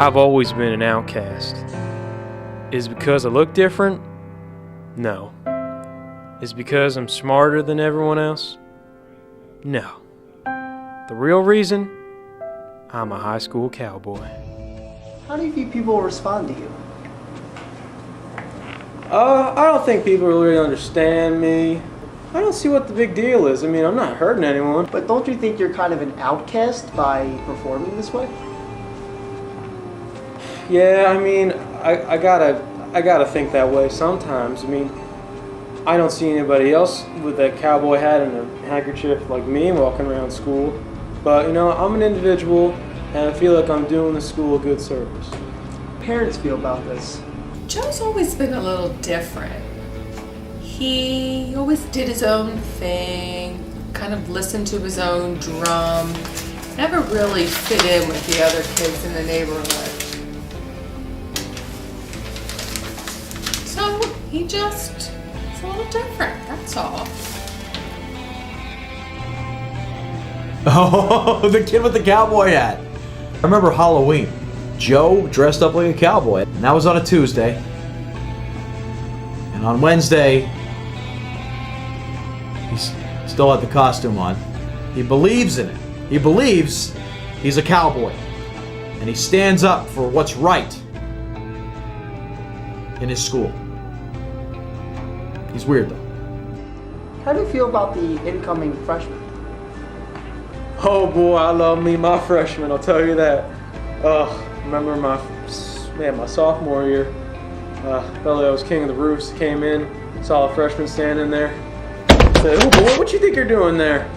I've always been an outcast. Is it because I look different? No. Is it because I'm smarter than everyone else? No. The real reason? I'm a high school cowboy. How do you think people respond to you? I don't think people really understand me. I don't see what the big deal is. I mean, I'm not hurting anyone. But don't you think you're kind of an outcast by performing this way? Yeah, I mean, I gotta think that way sometimes. I mean, I don't see anybody else with a cowboy hat and a handkerchief like me walking around school. But, you know, I'm an individual, and I feel like I'm doing the school a good service. Parents feel about this. Joe's always been a little different. He always did his own thing, kind of listened to his own drum, never really fit in with the other kids in the neighborhood. So he just is a little different, that's all. Oh, the kid with the cowboy hat. I remember Halloween. Joe dressed up like a cowboy, and that was on a Tuesday. And on Wednesday, he still had the costume on. He believes in it. He believes he's a cowboy. And he stands up for what's right in his school. He's weird, though. How do you feel about the incoming freshmen? Oh boy, I love me my freshman, I'll tell you that. Remember my sophomore year, fella that was king of the roofs came in, saw a freshman standing there, said, "Oh boy, what you think you're doing there?"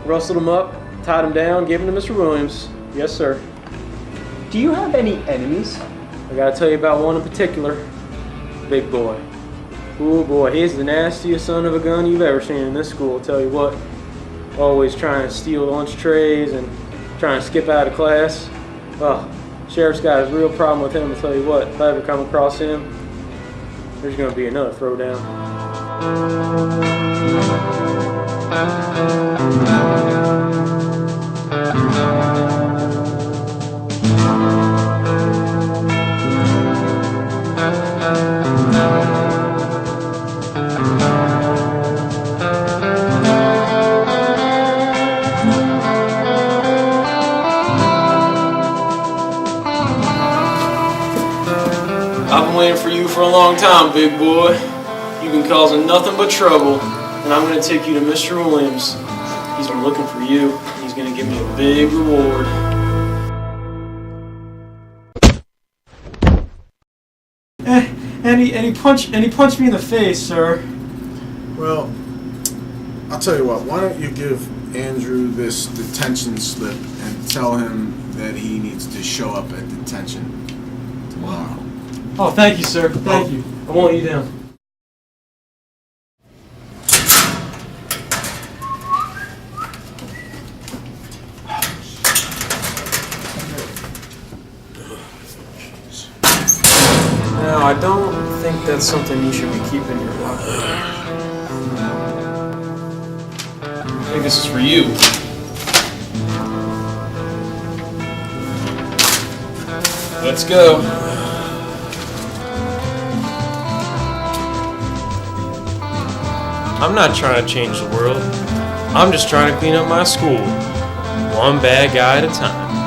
Rustled him up, tied him down, gave him to Mr. Williams. Yes, sir. Do you have any enemies? I gotta tell you about one in particular, Big Boy. Oh boy, he's the nastiest son of a gun you've ever seen in this school, I'll tell you what. Always trying to steal lunch trays and trying to skip out of class. Oh, sheriff's got a real problem with him, I'll tell you what. If I ever come across him, there's gonna be another throwdown. I've been waiting for you for a long time, big boy. You've been causing nothing but trouble, and I'm going to take you to Mr. Williams. He's been looking for you, and he's going to give me a big reward. And he punched me in the face, sir. Well, I'll tell you what. Why don't you give Andrew this detention slip and tell him that he needs to show up at detention tomorrow. Oh, thank you, sir. Thank you. I won't let you down. Now, I don't think that's something you should be keeping in your pocket. I think this is for you. Let's go. I'm not trying to change the world. I'm just trying to clean up my school, one bad guy at a time.